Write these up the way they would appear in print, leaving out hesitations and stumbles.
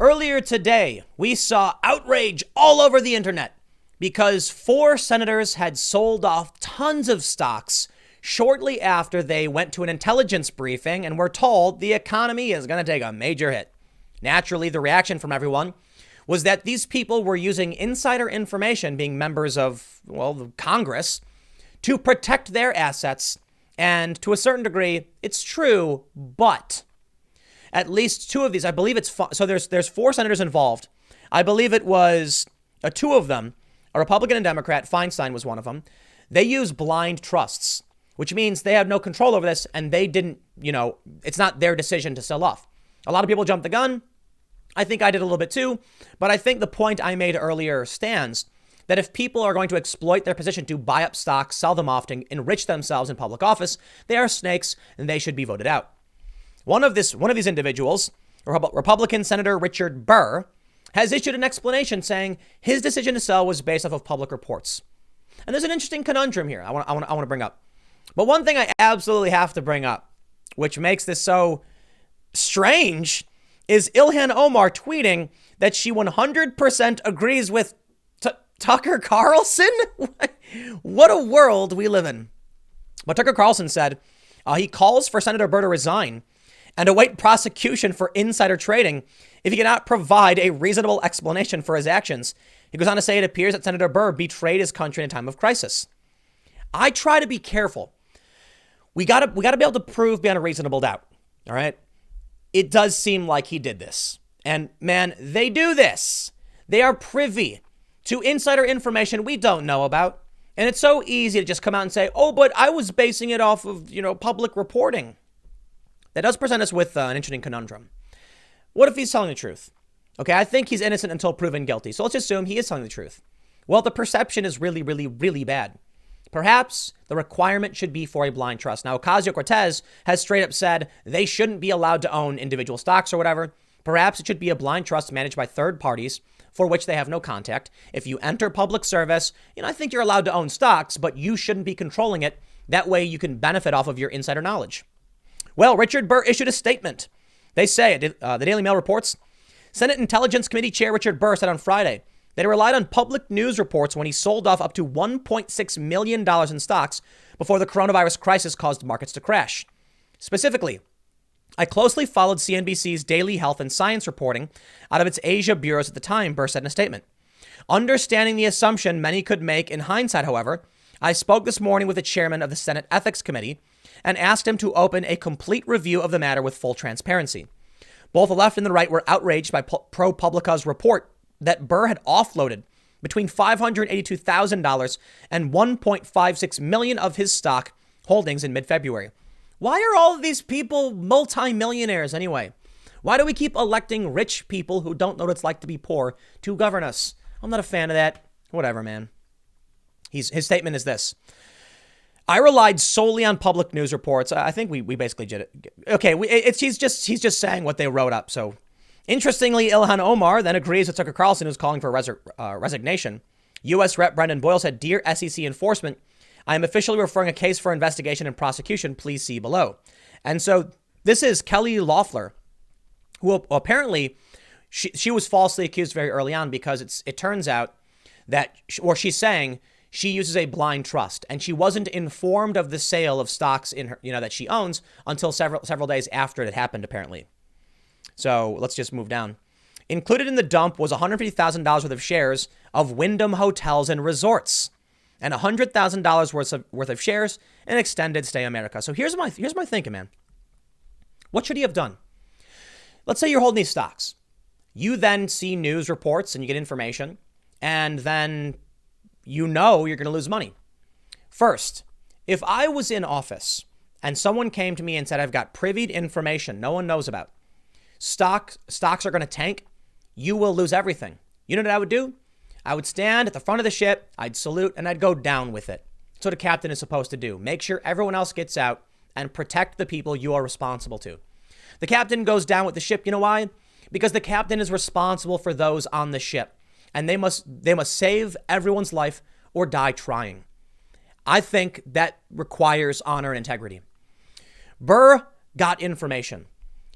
Earlier today, we saw outrage all over the internet because 4 senators had sold off tons of stocks shortly after they went to an intelligence briefing and were told the economy is going to take a major hit. Naturally, the reaction from everyone was that these people were using insider information, being members of, the Congress, to protect their assets. And to a certain degree, it's true, but at least 2 of these, I believe so there's 4 senators involved. I believe it was 2 of them, a Republican and Democrat, Feinstein was one of them. They use blind trusts, which means they have no control over this and they didn't, it's not their decision to sell off. A lot of people jumped the gun. I think I did a little bit too, but I think the point I made earlier stands that if people are going to exploit their position to buy up stocks, sell them off, and enrich themselves in public office, they are snakes and they should be voted out. One of these individuals, Republican Senator Richard Burr, has issued an explanation saying his decision to sell was based off of public reports. And there's an interesting conundrum here I want to bring up. But one thing I absolutely have to bring up, which makes this so strange, is Ilhan Omar tweeting that she 100% agrees with Tucker Carlson. What a world we live in. But Tucker Carlson said he calls for Senator Burr to resign and await prosecution for insider trading if he cannot provide a reasonable explanation for his actions. He goes on to say it appears that Senator Burr betrayed his country in a time of crisis. I try to be careful. We gotta be able to prove beyond a reasonable doubt. All right. It does seem like he did this. And man, they do this. They are privy to insider information we don't know about. And it's so easy to just come out and say, oh, but I was basing it off of, public reporting. That does present us with an interesting conundrum. What if he's telling the truth? Okay, I think he's innocent until proven guilty. So let's assume he is telling the truth. Well, the perception is really, really, really bad. Perhaps the requirement should be for a blind trust. Now, Ocasio-Cortez has straight up said they shouldn't be allowed to own individual stocks or whatever. Perhaps it should be a blind trust managed by third parties for which they have no contact. If you enter public service, I think you're allowed to own stocks, but you shouldn't be controlling it. That way you can benefit off of your insider knowledge. Well, Richard Burr issued a statement. They say, the Daily Mail reports, Senate Intelligence Committee Chair Richard Burr said on Friday that he relied on public news reports when he sold off up to $1.6 million in stocks before the coronavirus crisis caused markets to crash. Specifically, I closely followed CNBC's daily health and science reporting out of its Asia bureaus at the time, Burr said in a statement. Understanding the assumption many could make in hindsight, however, I spoke this morning with the chairman of the Senate Ethics Committee and asked him to open a complete review of the matter with full transparency. Both the left and the right were outraged by ProPublica's report that Burr had offloaded between $582,000 and $1.56 million of his stock holdings in mid-February. Why are all of these people multimillionaires anyway? Why do we keep electing rich people who don't know what it's like to be poor to govern us? I'm not a fan of that. Whatever, man. His statement is this. I relied solely on public news reports. I think we basically did it. Okay, he's just saying what they wrote up. So, interestingly, Ilhan Omar then agrees with Tucker Carlson, who's calling for resignation. U.S. Rep. Brendan Boyle said, "Dear SEC enforcement, I am officially referring a case for investigation and prosecution. Please see below." And so this is Kelly Loeffler, who apparently she was falsely accused very early on because it turns out that, or she's saying, she uses a blind trust and she wasn't informed of the sale of stocks in her, that she owns until several days after it happened, apparently. So let's just move down. Included in the dump was $150,000 worth of shares of Wyndham Hotels and Resorts and $100,000 worth of shares in Extended Stay America. So here's my thinking, man. What should he have done? Let's say you're holding these stocks. You then see news reports and you get information, and then you're going to lose money. First, if I was in office and someone came to me and said, I've got privied information no one knows about, stocks are going to tank, you will lose everything. You know what I would do? I would stand at the front of the ship, I'd salute, and I'd go down with it. That's what a captain is supposed to do. Make sure everyone else gets out and protect the people you are responsible to. The captain goes down with the ship. You know why? Because the captain is responsible for those on the ship, and they must save everyone's life or die trying. I think that requires honor and integrity. Burr got information.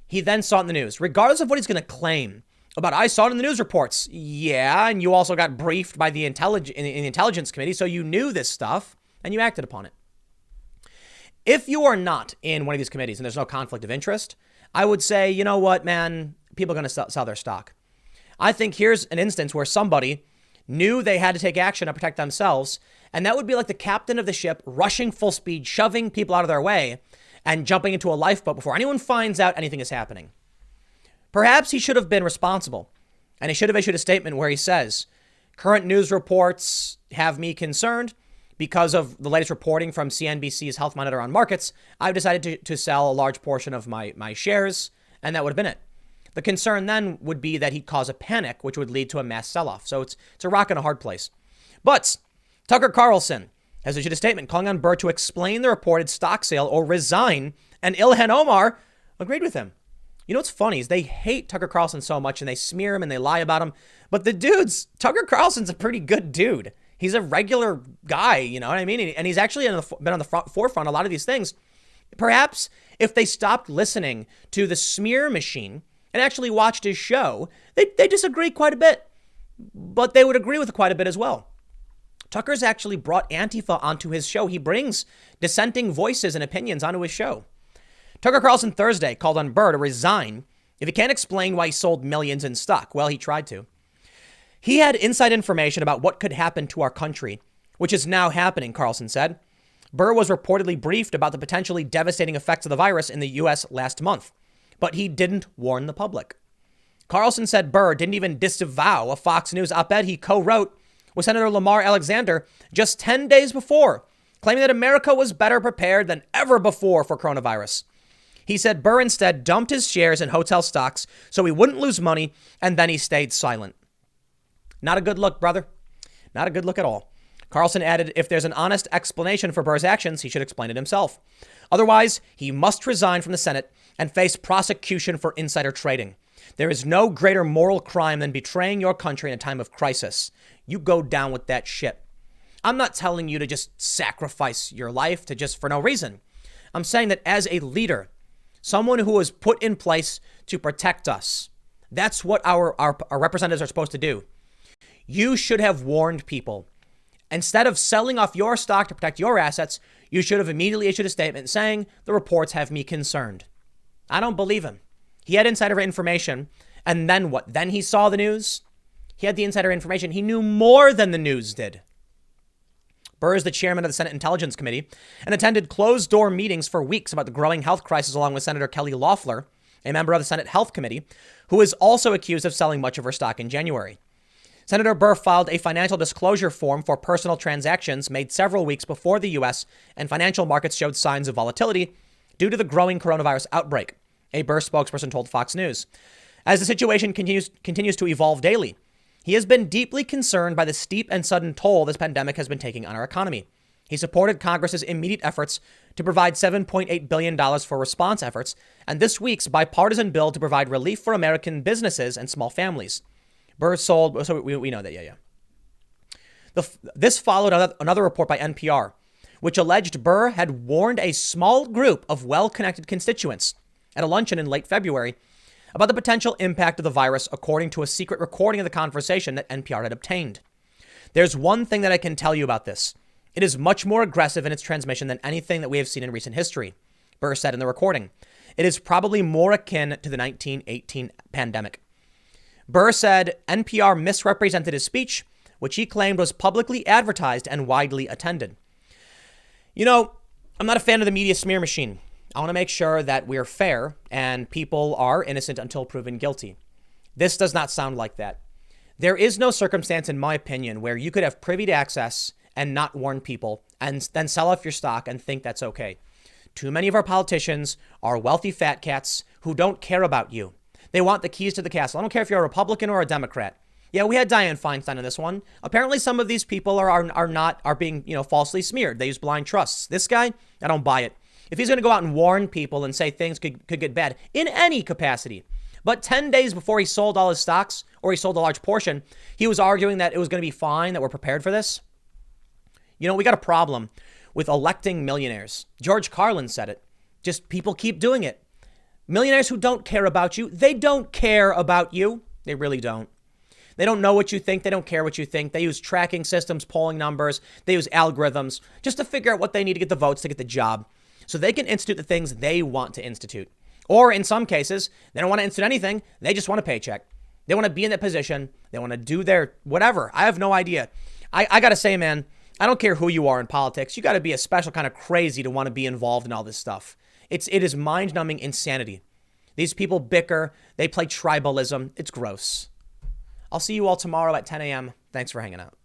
He then saw it in the news. Regardless of what he's going to claim, About I saw it in the news reports. Yeah, and you also got briefed by the intelligence committee, so you knew this stuff and you acted upon it. If you are not in one of these committees and there's no conflict of interest, I would say, you know what, man, people are going to sell their stock. I think here's an instance where somebody knew they had to take action to protect themselves, and that would be like the captain of the ship rushing full speed, shoving people out of their way and jumping into a lifeboat before anyone finds out anything is happening. Perhaps he should have been responsible, and he should have issued a statement where he says, current news reports have me concerned. Because of the latest reporting from CNBC's Health Monitor on markets, I've decided to sell a large portion of my shares, and that would have been it. The concern then would be that he'd cause a panic, which would lead to a mass sell-off. So it's a rock and a hard place. But Tucker Carlson has issued a statement calling on Burr to explain the reported stock sale or resign, and Ilhan Omar agreed with him. You know what's funny is they hate Tucker Carlson so much, and they smear him and they lie about him. But Tucker Carlson's a pretty good dude. He's a regular guy, you know what I mean? And he's actually been on the forefront of a lot of these things. Perhaps if they stopped listening to the smear machine and actually watched his show, they disagree quite a bit, but they would agree with quite a bit as well. Tucker's actually brought Antifa onto his show. He brings dissenting voices and opinions onto his show. Tucker Carlson Thursday called on Burr to resign if he can't explain why he sold millions in stock. Well, he tried to. He had inside information about what could happen to our country, which is now happening, Carlson said. Burr was reportedly briefed about the potentially devastating effects of the virus in the U.S. last month, but he didn't warn the public. Carlson said Burr didn't even disavow a Fox News op-ed he co-wrote with Senator Lamar Alexander just 10 days before, claiming that America was better prepared than ever before for coronavirus. He said Burr instead dumped his shares in hotel stocks so he wouldn't lose money, and then he stayed silent. Not a good look, brother. Not a good look at all. Carlson added, if there's an honest explanation for Burr's actions, he should explain it himself. Otherwise, he must resign from the Senate and face prosecution for insider trading. There is no greater moral crime than betraying your country in a time of crisis. You go down with that shit. I'm not telling you to just sacrifice your life to just for no reason. I'm saying that as a leader, someone who was put in place to protect us, that's what our representatives are supposed to do. You should have warned people. Instead of selling off your stock to protect your assets, you should have immediately issued a statement saying the reports have me concerned. I don't believe him. He had insider information. And then what? Then he saw the news. He had the insider information. He knew more than the news did. Burr is the chairman of the Senate Intelligence Committee and attended closed-door meetings for weeks about the growing health crisis along with Senator Kelly Loeffler, a member of the Senate Health Committee, who is also accused of selling much of her stock in January. Senator Burr filed a financial disclosure form for personal transactions made several weeks before the U.S. and financial markets showed signs of volatility due to the growing coronavirus outbreak, a Burr spokesperson told Fox News. As the situation continues to evolve daily, he has been deeply concerned by the steep and sudden toll this pandemic has been taking on our economy. He supported Congress's immediate efforts to provide $7.8 billion for response efforts and this week's bipartisan bill to provide relief for American businesses and small families. Burr sold, so we know that, yeah. This followed another report by NPR, which alleged Burr had warned a small group of well-connected constituents at a luncheon in late February about the potential impact of the virus, according to a secret recording of the conversation that NPR had obtained. There's one thing that I can tell you about this. It is much more aggressive in its transmission than anything that we have seen in recent history, Burr said in the recording. It is probably more akin to the 1918 pandemic. Burr said NPR misrepresented his speech, which he claimed was publicly advertised and widely attended. You know, I'm not a fan of the media smear machine. I want to make sure that we're fair and people are innocent until proven guilty. This does not sound like that. There is no circumstance, in my opinion, where you could have privy to access and not warn people and then sell off your stock and think that's okay. Too many of our politicians are wealthy fat cats who don't care about you. They want the keys to the castle. I don't care if you're a Republican or a Democrat. Yeah, we had Dianne Feinstein in this one. Apparently, some of these people are being, falsely smeared. They use blind trusts. This guy, I don't buy it. If he's going to go out and warn people and say things could get bad in any capacity, but 10 days before he sold all his stocks or he sold a large portion, he was arguing that it was going to be fine, that we're prepared for this. We got a problem with electing millionaires. George Carlin said it. Just people keep doing it. Millionaires who don't care about you, they don't care about you. They really don't. They don't know what you think. They don't care what you think. They use tracking systems, polling numbers. They use algorithms just to figure out what they need to get the votes to get the job. So they can institute the things they want to institute. Or in some cases, they don't want to institute anything. They just want a paycheck. They want to be in that position. They want to do their whatever. I have no idea. I got to say, man, I don't care who you are in politics. You got to be a special kind of crazy to want to be involved in all this stuff. It is mind-numbing insanity. These people bicker. They play tribalism. It's gross. I'll see you all tomorrow at 10 a.m. Thanks for hanging out.